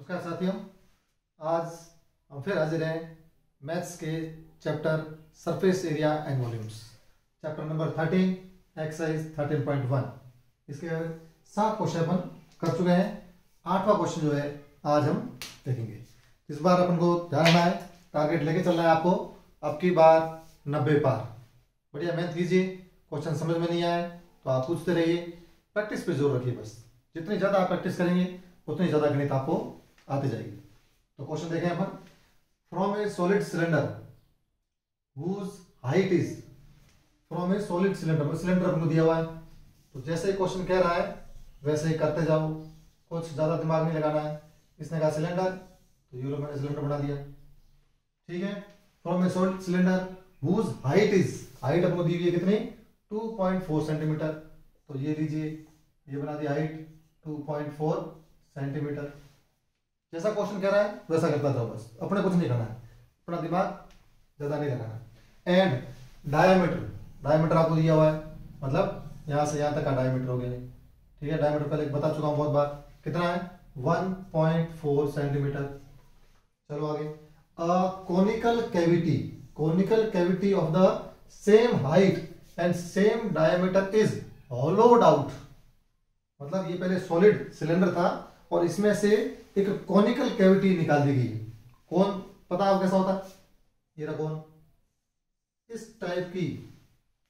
नमस्कार साथियों, आज हम फिर हाजिर हैं मैथ्स के chapter surface area and volumes, chapter number 13 exercise 13.1। इसके 7 क्वेश्चन अपन कर चुके हैं। 8वां क्वेश्चन जो है आज हम देखेंगे। इस बार अपन को ध्यान रखना है, टारगेट लेके चलना है आपको। अब की बार 90 पार। बढ़िया मेहनत कीजिए। क्वेश्चन समझ में नहीं आए तो आप पूछते रहिए, प्रैक्टिस पे जोर रखिए। बस जितनी ज़्यादा आप प्रैक्टिस करेंगे उतनी ज़्यादा गणित आपको आती जाएगी। तो क्वेश्चन देखें अपन। From a solid cylinder whose height is, from a solid cylinder में सिलेंडर आपको दिया हुआ है, तो जैसे ही क्वेश्चन कह रहा है वैसे ही करते जाओ, कुछ ज़्यादा दिमाग नहीं लगाना है। इसने कहा सिलेंडर, तो ये लोग मैंने सिलेंडर बना दिया, ठीक है। From a solid cylinder whose height is, height आपको दी हुई है कितनी, 2.4 सेंटीमीटर, तो ये लीजिए, ये बना दिया हाइट 2.4 सेंटीमीटर। जैसा क्वेश्चन कह रहा है वैसा करता जाओ, बस अपने कुछ नहीं करना है, अपना दिमाग ज्यादा नहीं लगाना है। एंड डायमीटर, डायमीटर आपको दिया हुआ है, मतलब यहां से यहां तक का डायमीटर हो गया, ठीक है। डायमीटर पहले बता चुका हूं बहुत बार, कितना है 1.4 सेंटीमीटर। चलो आगे। A conical cavity, conical cavity of the same height and same diameter is होलोड out, मतलब ये पहले सॉलिड सिलेंडर था और इसमें से एक कॉनिकल कैविटी निकाल दी गई। कौन पता है कैसा होता है, ये रहा कौन, इस टाइप की,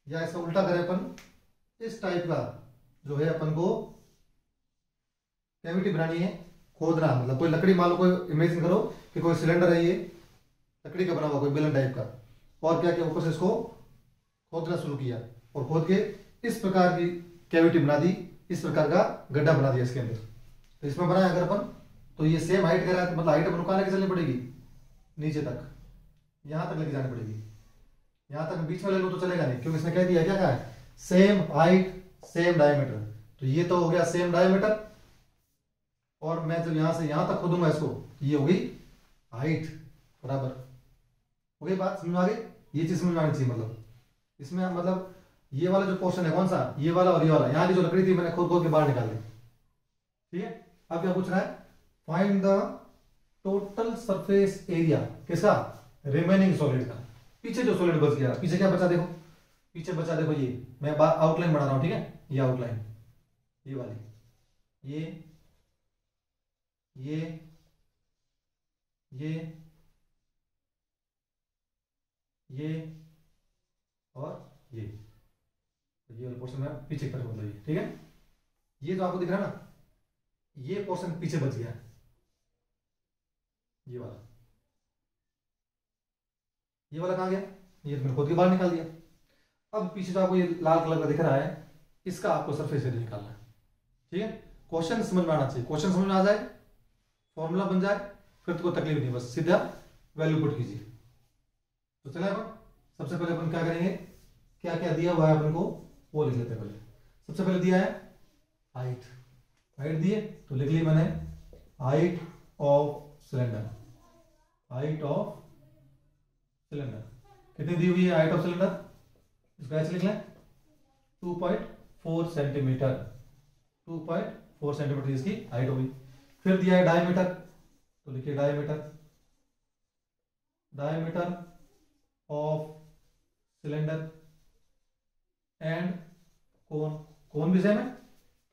या इसका उल्टा करें अपन, इस टाइप का जो है अपन को कैविटी बनानी है, खोदना। मतलब कोई लकड़ी, मान लो कोई इमेजिन करो कि कोई सिलेंडर है, ये लकड़ी का बना हुआ कोई बेलन टाइप का, और क्या किया, ऊपर से इसको खोदना शुरू किया और खोद के इस प्रकार की कैविटी बना दी, इस प्रकार का गड्ढा बना दिया इसके अंदर। तो इसमें बनाया अगर अपन, तो ये सेम हाइट कह रहा है, मतलब हाइट अपन कहां लेके चलनी पड़ेगी, नीचे तक, यहां तक लेके जानी पड़ेगी। यहां तक बीच में ले लो तो चलेगा नहीं, क्योंकि इसने कह दिया क्या कहा है, सेम हाइट सेम डायमीटर। तो ये तो हो गया सेम डायमीटर, और मैं जब यहां से यहां तक खोदूंगा इसको, ये होगी हाइट बराबर। हो गई बात, समझ में आ गई? ये चीज समझ में आनी चाहिए। मतलब इसमें मतलब ये वाला जो पोर्शन है कौन सा, ये वाला और ये वाला, यहाँ की जो लकड़ी थी मैंने खोद खोद के बाहर निकाल दी, ठीक है। अब क्या पूछ रहा है, find the total surface area किसका, रिमेनिंग सॉलिड का। पीछे जो सॉलिड बच गया, पीछे क्या बचा देखो, पीछे बचा देखो, ये मैं आउटलाइन बना रहा हूं, ठीक है। ये आउटलाइन, ये वाली, ये और ये वाला पोर्शन में पीछे कर, मतलब ये, ठीक है। ये तो आपको दिख रहा है ना, ये पोर्शन पीछे बच गया, ये वाला कहां गया, ये तो मैंने खुद के बाहर निकाल दिया। अब पीछे जो आपको ये लाल कलर का दिख रहा है, इसका आपको सरफेस एरिया निकालना है, ठीक है। क्वेश्चन समझ में आना चाहिए, क्वेश्चन समझ में आ जाए, फॉर्मूला बन जाए, फिर तो कोई तकलीफ नहीं, बस सीधा वैल्यू पुट कीजिए। तो चले अपन सबसे पहले अपन क्या करेंगे, क्या क्या दिया हुआ है अपन को वो लिख लेते हैं। पहले सबसे पहले दिया है हाइट, हाइट दिए तो लिख ली मैंने, height of cylinder, height of cylinder कितनी दी हुई है, हाइट ऑफ सिलेंडर, इसको ऐसे लिख लें 2.4 सेंटीमीटर, 2.4 सेंटीमीटर इसकी हाइट होगी। फिर दिया है डायमीटर, तो लिखिए diameter, diameter of cylinder and cone, cone भी सेम है,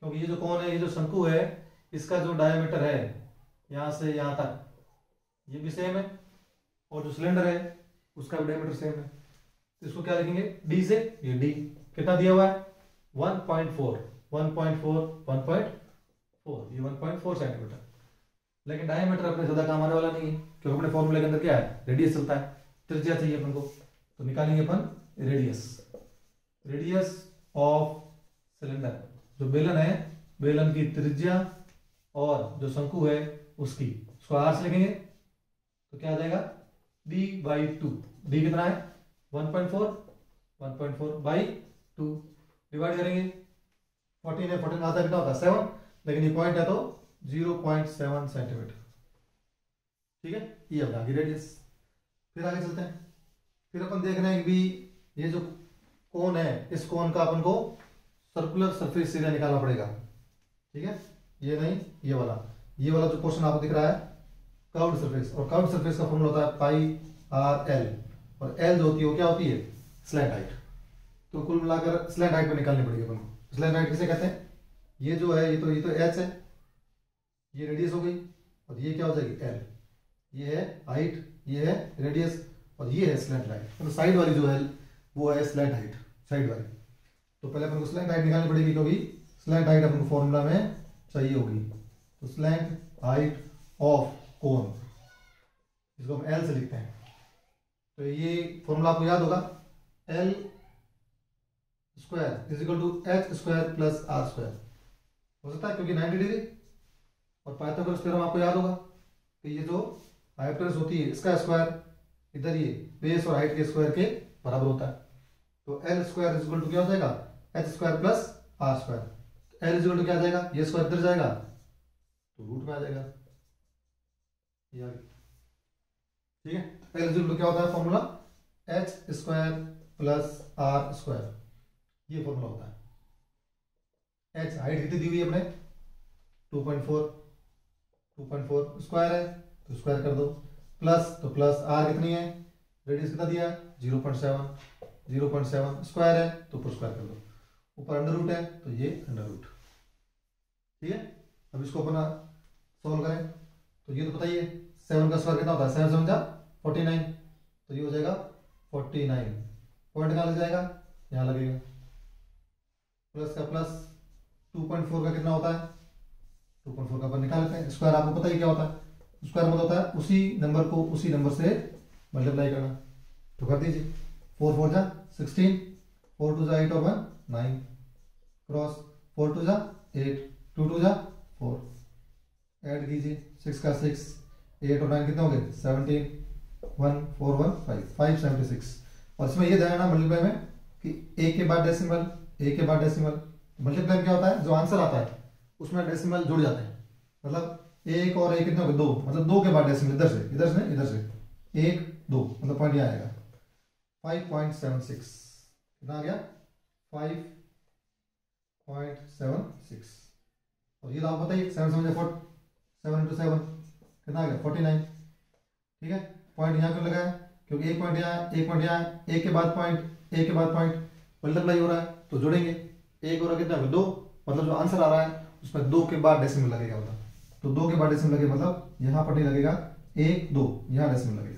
क्योंकि ये जो कोन है, ये जो शंकु है, इसका जो डायमीटर है यहां से यहां तक, ये भी सेम है, और जो सिलेंडर है उसका भी डायमीटर सेम है। तो इसको क्या लिखेंगे, डी से, ये डी कितना दिया हुआ है 1.4, 1.4, 1.4, ये 1.4 सेंटीमीटर। लेकिन डायमीटर अपने ज्यादा काम आने वाला नहीं है, क्योंकि अपने फॉर्मूले के अंदर क्या है, रेडियस चलता है, त्रिज्या चाहिए अपन को, तो निकालेंगे अपन रेडियस, रेडियस ऑफ सिलेंडर, जो बेलन है, बेलन की त्रिज्या और जो शंकु है उसकी, उसको आर से लिखेंगे, तो क्या आ जाएगा d/2, d कितना है 1.4, 1.4 बाई 2, डिवाइड करेंगे 14 है, 14 आता कितना होता है 7, लेकिन ये पॉइंट है तो 0.7 सेंटीमीटर, ठीक है। ये होगा रेडियस। फिर आगे चलते हैं, फिर अपन देख रहे हैं कि ये जो कोन है, इस कोन का अपन को सर्कुलर सरफेस एरिया निकालना पड़ेगा, ठीक है। ये नहीं, ये वाला जो क्वेश्चन आपको दिख रहा है कर्व्ड सरफेस, और कर्व्ड सरफेस का फॉर्मूला होता है पाई आर एल, और एल जो होती है वो क्या होती है, स्लैंट हाइट। तो कुल मिलाकर स्लैंट हाइट पे निकालनी पड़ेगी अपन को। स्लैंट हाइट किसे कहते हैं, ये जो है ये तो एच है, ये रेडियस हो गई, और ये क्या हो जाएगी एल, ये है हाइट, ये है रेडियस, और ये है स्लैंट हाइट। तो साइड वाली जो है वो है स्लैंट हाइट, साइड वाली। तो पहले अपन को स्लैंट हाइट निकालनी पड़ेगी, क्योंकि स्लैंट हाइट अपन को फॉर्मूला में चाहिए होगी। तो स्लैंट हाइट ऑफ कोन, इसको हम एल से लिखते हैं। तो ये फॉर्मूला आपको याद होगा, L square is equal to H square plus R square. हो सकता है क्योंकि 90 डिग्री, और पाइथागोरस थ्योरम आपको याद होगा कि ये जो हाइपोटेनस होती है इसका स्क्वायर इधर ये बेस और हाइट के स्क्वायर के बराबर होता है। तो L square is equal to क्या हो जाएगा, H square plus R square. L is equal to क्या आ जाएगा, ये स्क्वायर इधर जाएगा तो रूट में आ जाएगा, ठीक है। एल इज इक्वल टू क्या होता है formula, H square plus R square, ये फॉर्मूला होता है। एच हाइट कितनी दी हुई है अपने 2.4 स्क्वायर है, तो स्क्वायर कर दो, प्लस तो प्लस आर कितनी है, रेडियस कितना दिया 0.7 स्क्वायर है तो ऊपर स्क्वायर कर दो, ऊपर अंडर रूट है तो ये अंडर रूट, ठीक है। अब इसको अपना सोल्व करें, तो ये तो पता ही है 7 का स्क्वायर कितना होता है, 7 7 जा 49, तो ये हो जाएगा 49। पॉइंट कहाँ लग जाएगा, यहाँ लगेगा, प्लस का प्लस 2.4 का कितना होता है, 2.4 का अपन निकाल लेते हैं। स्क्वायर आपको पता ही क्या होता है, स्क्वायर मतलब होता है उसी नंबर को उसी नंबर से मल्टीप्लाई करना। तो कर दीजिए, 4 4 जा 16, 4 2 जा 8 और 1 9, क्रॉस 4 2 जा 8, 2 2 जा 4, ऐड कीजिए 6 का 6, 8 और 9 कितने हो गए 17, 1 4 1 5 576। और इसमें ये ध्यान रखना मल्टीप्लाई में कि एक के बाद डेसिमल, एक के बाद डेसिमल। मल्टीप्लाई क्या होता है, जो आंसर आता है उसमें डेसिमल जुड़ जाते हैं, मतलब एक और एक कितने हो गए 2, मतलब 2 के बाद डेसिमल इधर से 1 2, मतलब पॉइंट यहाँ आएगा 5.76, कितना आ गया 5.76। और ये तो आपको बताइए 7 7 into 7 कितना आ गया 49, ठीक है। पॉइंट यहाँ क्यों लगाया, क्योंकि एक पॉइंट यहाँ एक के बाद पॉइंट मल्टीप्लाई हो रहा है तो जोड़ेंगे, एक और कितना 2, मतलब जो आंसर आ रहा है उसमें 2 के बाद डेसिमल लगेगा, मतलब तो 2 के बाद डेसिमल लगेगा, मतलब यहाँ पर नहीं लगेगा 1 2, यहाँ डेसिमल लगेगा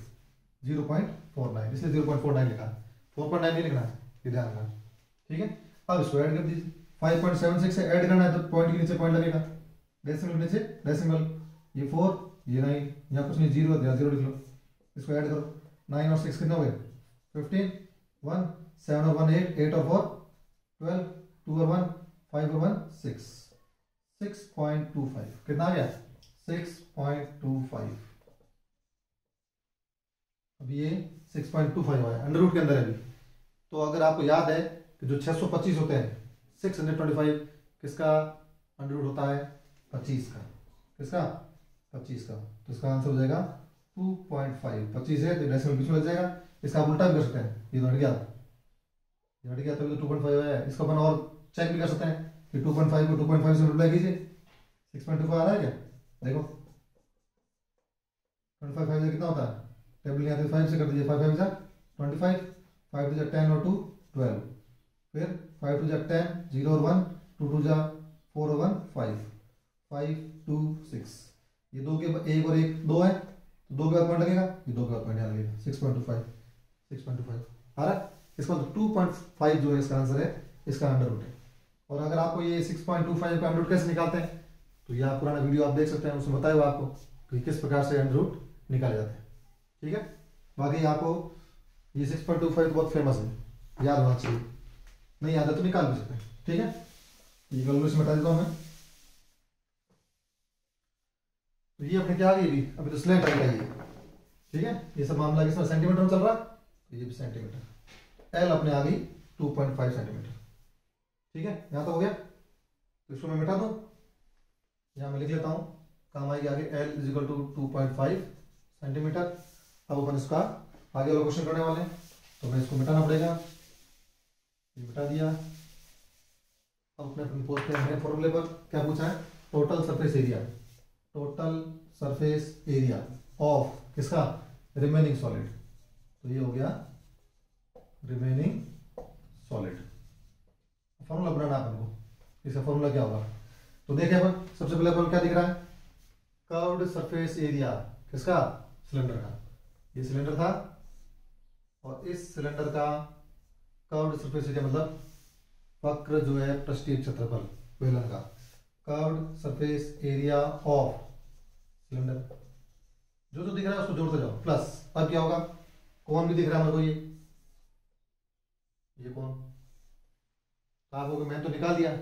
0.49, इसलिए 0.49 लिखा है, 4.9 नहीं लिखना है, ये ध्यान रखना, ठीक है। अब इसको ऐड कर दीजिए, 5.76 से ऐड करना है तो पॉइंट के नीचे पॉइंट लगेगा, डेसिमल के नीचे डेसिमल, ये 4 ये 9, यहाँ कुछ नहीं 0 है 0 लिख लो, इसको ऐड करो, 9 और 6 कितने हो गए 15, 1 7 और 1 8, 8 और 4 12, 2 और 1 5 और 1 6, 6.25 कितना आ गया 6.25। अभी ये 6.25 आया, अंडर रूट के अंदर है अभी। तो अगर आपको याद है कि जो 625 होते हैं 625 किसका अंडर रूट होता है 25 का, किसका 25 का, तो इसका आंसर हो जाएगा 2.5, 25 है तो डेसिमल बीच में लग जाएगा। इसका आप उल्टा भी कर सकते हैं, ये तो हट गया तभी तो 2.5 आया है। इसको अपन और चेक भी कर सकते हैं कि 2.5 को 2.5 से मल्टीप्लाई कीजिए, 6.25 आ रहा है क्या, देखो 25 कितना होता है, टेबल यहाँ 5 से कर दीजिए, 5 5 25, 5 2 10 और 2 12, फिर 5 2 10 0 और 1, 2 2 4 और 1 5 5 2 6, ये 2 के एक और एक 2 है तो 2 के बाद पॉइंट लगेगा, ये 2 के बाद पॉइंट यहाँ लगेगा 6.25 आ रहा है। इसका 2.5 जो है इसका आंसर है, इसका अंडर रूट है। और अगर आपको ये 6.25 का अंडर रूट कैसे निकालते हैं तो ये आप पुराना वीडियो आप देख सकते हैं, उसमें बताया हुआ आपको कि किस प्रकार से अंडर रूट निकाले जाते हैं, ठीक है। बाकी आपको ये 6.25 तो बहुत फेमस है, याद होना चाहिए, नहीं याद है तो निकाल भी सकते हैं, ठीक है। ये कैलकुलेशन बता देता हूँ मैं, तो ये अपने क्या आ गई अभी तो स्लैंट हाइट आई है, ठीक है। ये सब मामला किसमें सेंटीमीटर में चल रहा है, तो ये भी सेंटीमीटर, एल अपने आ गई 2.5 सेंटीमीटर, ठीक है। यहाँ तो हो गया, तो इसको मैं मिटा दूँ, यहाँ मैं लिख लेता हूँ, काम आएगी आगे L is equal to 2.5 centimetre. अब अपन इसका आगे वाला क्वेश्चन करने वाले हैं, तो मैं इसको मिटाना पड़ेगा, ये मिटा दिया। अब अपने पहुंचते हैं फॉर्मूले पर, क्या पूछा है total surface area, total surface area of किसका, रिमेनिंग सॉलिड। तो ये हो गया रिमेनिंग सॉलिड। फॉर्मूला बनाना अपन को, इसका फॉर्मूला क्या होगा। तो देखें अपन सबसे पहले अपन क्या दिख रहा है, कर्व्ड सरफेस एरिया किसका, सिलेंडर का। ये सिलेंडर था और इस सिलेंडर का कर्व्ड सरफेस एरिया मतलब वक्र जो है पृष्ठीय क्षेत्रफल बेलन का, curved surface area of cylinder. जो जो दिख रहा है उसको जोड़ते जाओ प्लस। अब क्या होगा, कौन भी दिख रहा है मेरे को, ये कौन, तो आप लोगों मैंने तो निकाल दिया,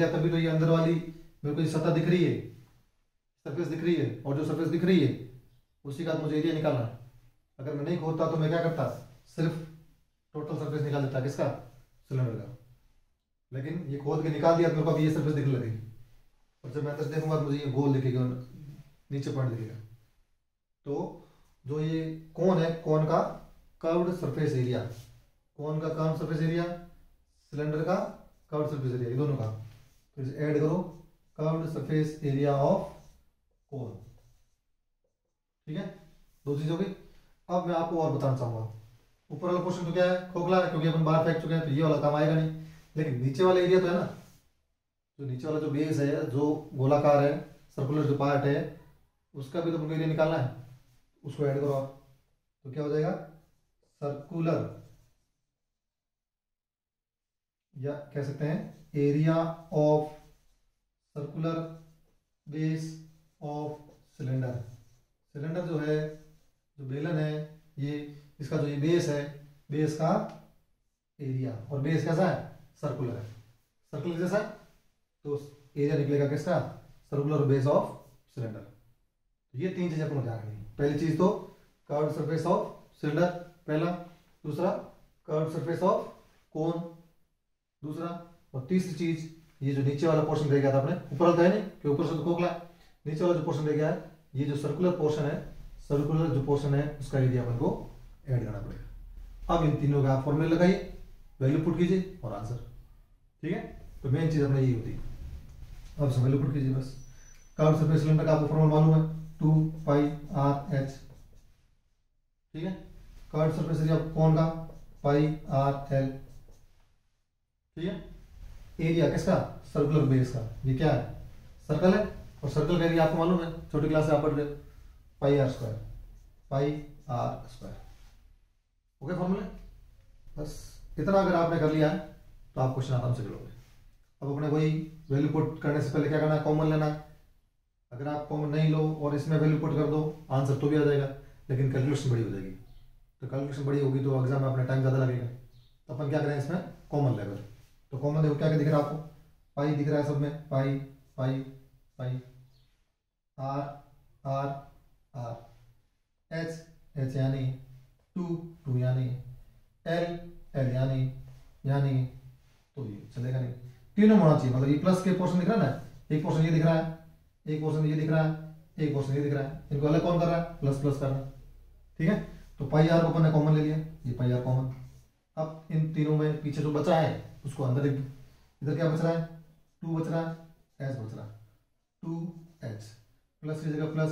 तभी तो ये अंदर वाली मेरे को ये सतह दिख रही है, सरफेस दिख रही है, और जो सरफेस दिख रही है उसी का मुझे एरिया निकालना है। अगर मैं नहीं खोदता तो मैं क्या करता, सिर्फ टोटल सरफेस निकाल देता किसका, सिलेंडर का। लेकिन ये खोद के निकाल दिया तो मेरे को अभी ये सरफेस दिखने लगेगी, और जब मैं देखूंगा तो मुझे ये गोल दिखेगा, नीचे पॉइंट दिखेगा। तो जो ये कोन है, कोन का कर्व्ड सरफेस एरिया, कोन का कर्व्ड सरफेस एरिया, सिलेंडर का कर्व्ड सरफेस एरिया, ये दोनों का तो ऐड करो, curved surface area of cone. ठीक है, दो चीज हो गई। अब मैं आपको और बताना चाहूंगा, ऊपर वाला पोर्शन तो क्या है, खोखला है क्योंकि अपन बाहर फेंक चुके हैं, तो ये वाला काम आएगा नहीं। लेकिन नीचे वाला एरिया तो है ना, जो नीचे वाला जो बेस है, जो गोलाकार है, सर्कुलर जो पार्ट है, उसका भी तो हमको एरिया निकालना है, उसको ऐड करो आप। तो क्या हो जाएगा, सर्कुलर, या कह सकते हैं area of circular base of cylinder. Cylinder जो है, जो बेलन है, ये इसका जो ये बेस है, बेस का एरिया, और बेस कैसा है, सर्कुलर है, सर्कुलर जैसा है, तो एरिया निकलेगा किसका, सर्कुलर बेस ऑफ सिलेंडर। ये तीन चीजें आपको ध्यान रखनी है। पहली चीज तो कर्व्ड सरफेस ऑफ सिलेंडर पहला, दूसरा कर्व्ड सरफेस ऑफ कोन दूसरा, और तीसरी चीज ये जो नीचे वाला पोर्शन रह गया था अपने, ऊपर वाला था नहीं कि ऊपर से तो खोखला, नीचे वाला जो पोर्शन रह गया है, ये जो सर्कुलर पोर्शन है, सर्कुलर जो पोर्शन है उसका एरिया अपन को ऐड करना पड़ेगा। अब इन तीनों का फॉर्मूला लगाइए, वैल्यू पुट कीजिए और आंसर। ठीक है, तो मेन चीज अपने यही होती है। अब सब वैल्यू पुट कीजिए बस। कर्व्ड सरफेस सिलेंडर का आपको फॉर्मूला मालूम है, 2πr/h। ठीक है, कर्व्ड सरफेस एरिया कौन का, πr/l। ठीक है, एरिया किसका, सर्कुलर बेस का, ये क्या है, सर्कल है, और सर्कल का एरिया आपको मालूम है, छोटी क्लास से आप पढ़ रहे हो, πr², πr²। ओके फॉर्मूले, बस इतना अगर आपने कर लिया है तो आप क्वेश्चन आराम से करोगे। अब अपने वही वैल्यू पुट करने से पहले क्या करना है, कॉमन लेना है। अगर आप कॉमन नहीं लो और इसमें वैल्यू पुट कर दो, आंसर तो भी आ जाएगा, लेकिन कैलकुलेशन बड़ी हो जाएगी। तो कैलकुलेशन बड़ी होगी तो एग्जाम में अपना टाइम ज़्यादा लगेगा। तो अपन क्या करें, इसमें कॉमन लेवल। तो कॉमन देखो क्या क्या दिख रहा है आपको, पाई दिख रहा है सब में, पाई पाई पाई, आर आर आर, एच यानी 2 यानी, एल यानी तो ये चलेगा नहीं, तीनों होना चाहिए। मतलब ये प्लस के पोर्शन दिख रहा है ना, एक पोर्शन ये दिख रहा है, एक पोर्शन ये दिख रहा है, एक पोर्शन ये दिख रहा है, इनको अलग कौन कर रहा है, प्लस प्लस कर रहा है। ठीक है, तो पाई आर को अपन ने कॉमन ले लिया, ये पाई आर कॉमन। अब इन तीनों में पीछे जो बचा है उसको अंदर लिख दो। इधर क्या बच रहा है, 2 बच रहा है, एच बच रहा है, 2h प्लस की जगह प्लस,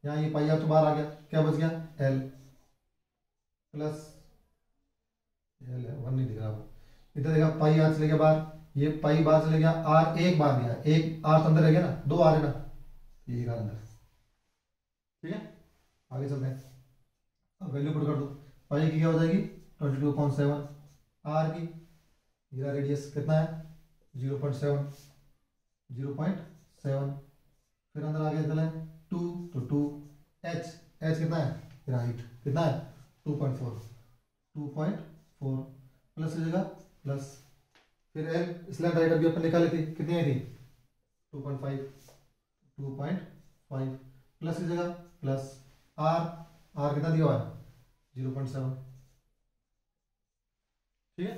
यहाँ ये पाई आर तो बाहर आ गया, क्या बच गया, एल प्लस एल है, 1 नहीं दिख रहा वो। इधर देखा पाई आर चले गया बाहर, ये पाई बाहर चले गया, आर एक बाहर गया, एक आर तो अंदर रह गया ना, 2 आर है ना, ये एक आर अंदर। ठीक है, आगे चलते हैं। अब वैल्यू पुट कर दो, पाई की क्या हो जाएगी 22.7, आर की हीरा रेडियस कितना है 0.7, फिर अंदर आगे चले 2 तो 2, एच कितना है, राइट कितना है 2.4 प्लस की जगह प्लस, फिर एल स्लैंट राइट अभी अपन निकाली थी, कितनी आई थी 2.5 प्लस की जगह प्लस, आर कितना दिया हुआ है 0.7। ठीक है,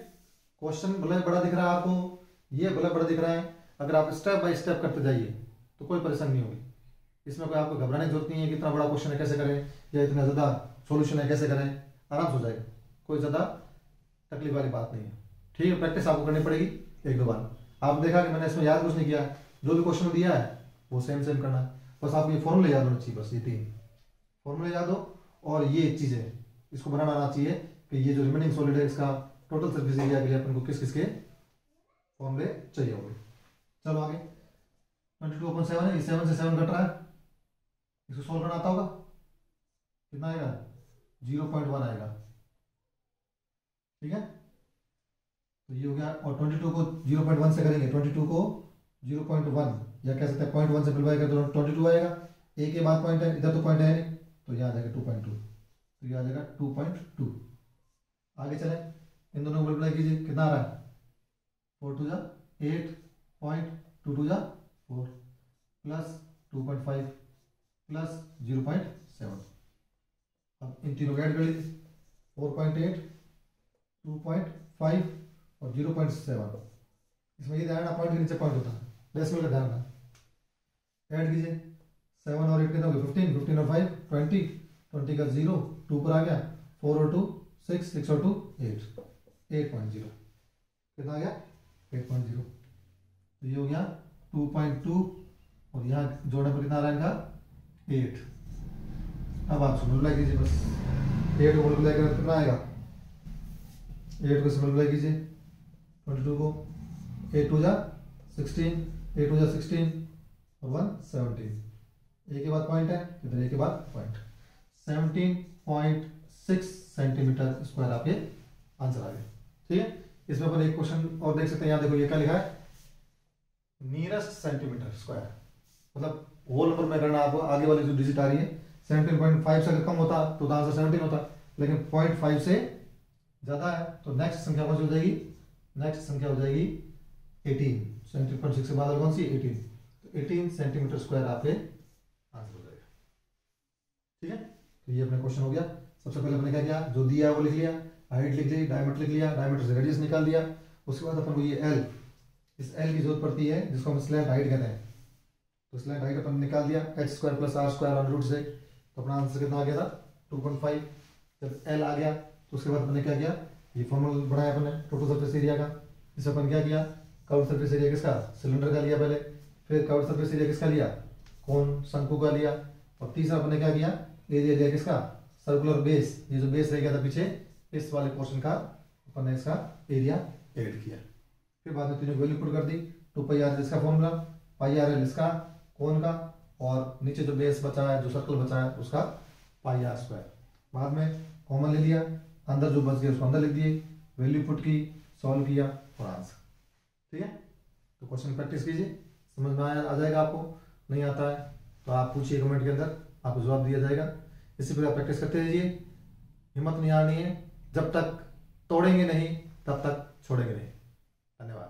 क्वेश्चन भले बड़ा दिख रहा है आपको, ये भले बड़ा दिख रहा है, अगर आप स्टेप बाय स्टेप करते जाइए तो कोई परेशानी नहीं होगी। इसमें कोई आपको घबराने की जरूरत नहीं है कि इतना बड़ा क्वेश्चन है कैसे करें, या इतना ज़्यादा सॉल्यूशन है कैसे करें, आराम से हो जाएगा, कोई ज़्यादा तकलीफ वाली बात नहीं है। ठीक है, प्रैक्टिस आपको करनी पड़ेगी 1-2 बार। आप देखा कि मैंने इसमें याद कुछ नहीं किया, जो भी क्वेश्चन दिया है वो सेम करना है, बस आप ये फॉर्मूले याद होना चाहिए, बस ये 3। फॉर्मूले याद हो, और ये चीजें इसको बनाना आना चाहिए कि ये जो रिमेनिंग सॉलिड है इसका टोटल सरफेस एरिया के लिए अपन को किस किस के फॉर्मूले चाहिए होंगे। चलो आगे, 22/7 है, 7 से 7 घट रहा है, इसको सोल्व करना आता होगा, कितना आएगा 0.1 आएगा, ठीक है। तो ये हो गया, और 22 को 0.1 से करेंगे, 22 को 0.1 या कह सकते हैं 0.1 से मल्टीप्लाई करें तो 22 आएगा, ए के बाद पॉइंट है, इधर तो पॉइंट है नहीं, तो यहाँ आ जाएगा 2.2, तो ये आ जाएगा 2.2। आगे चले, इन दोनों को मल्टीप्लाई कीजिए, कितना आ रहा है 4 2 जा 8 2 2 जा 4 प्लस 2.5 प्लस 0.7। अब इन तीनों को ऐड कर लीजिए, 4.8 2.5 और 0.7। इसमें ये ध्यान, पॉइंट के नीचे पॉइंट होता है, डेसिमल का ध्यान रखना। ऐड कीजिए, 7 और 8 कितना हो गया 15, 15 और 5 20, 20 का 0 2 पर आ गया, 4 और 2 6, 6 और 2 8, 8.0 कितना आ गया 8.0। तो ये हो गया 2.2 और यहाँ जोड़ने पर कितना आ रहा है इनका 8। अब आप मल्टीप्लाई कीजिए, बस 8 को मल्टीप्लाई करें कितना आएगा, 8 को मल्टीप्लाई कीजिए 22 को, 8 2 जा 16, 8 2 जा 16 और 1 17, ए के बाद पॉइंट है, इधर ए के बाद पॉइंट, 17.6 सेंटीमीटर स्क्वायर आपके आंसर आ गए, ठीक है। इसमें अपन एक क्वेश्चन और देख सकते हैं, यहाँ देखो ये क्या लिखा है, नियरेस्ट सेंटीमीटर स्क्वायर, मतलब होल नंबर में करना, आपको आगे वाली जो डिजिट आ रही है 17.5 से अगर कम होता तो आंसर 17 होता, लेकिन 0.5 से ज्यादा है तो नेक्स्ट संख्या कौन सी हो जाएगी, नेक्स्ट संख्या हो जाएगी 18, 17.6 से बाद कौन सी 18, तो 18 सेंटीमीटर स्क्वायर आपके आंसर हो जाएगा, ठीक है। तो ये अपना क्वेश्चन हो गया। सबसे पहले हमने क्या किया, जो दिया है वो लिख लिया, हाइट लिख ली, डायमीटर लिख लिया, डायमीटर से रेडियस निकाल दिया, उसके बाद अपन को ये एल, इस एल की जरूरत पड़ती है जिसको हम स्लैंट हाइट कहते हैं, तो स्लैंट हाइट अपन निकाल दिया h² + r² ऑन रूट से, तो अपना आंसर कितना आ गया था 2.5। जब एल आ गया तो उसके बाद अपने क्या किया, ये फॉर्मूला बनाया अपने टोटल सरफेस एरिया का, इसे अपन क्या किया, कर्व्ड सरफेस एरिया किसका, सिलेंडर का लिया पहले, फिर कर्व्ड सरफेस एरिया किसका लिया, कोन शंकु का लिया, और तीसरा अपने क्या किया, एरिया लिया किसका, सर्कुलर बेस, ये जो बेस रह गया था पीछे इस वाले पोर्शन का अपन ने इसका एरिया ऐड किया। फिर बाद में तीनों वैल्यू पुट कर दी, 2πr इसका फॉर्मूला, πr इसका कोन का, और नीचे जो बेस बचा है, जो सर्कल बचा है उसका πr²। बाद में कॉमन ले लिया, अंदर जो बच गया उसको अंदर लिख दिए, वैल्यू पुट की, सॉल्व किया और आंसर, ठीक है। तो क्वेश्चन प्रैक्टिस कीजिए, समझ में आ जाएगा। आपको नहीं आता है तो आप पूछिए कमेंट के अंदर, आपको जवाब दिया जाएगा। इसी प्रकार प्रैक्टिस करते रहिए, हिम्मत नहीं हारनी है, जब तक तोड़ेंगे नहीं तब तक छोड़ेंगे नहीं। धन्यवाद।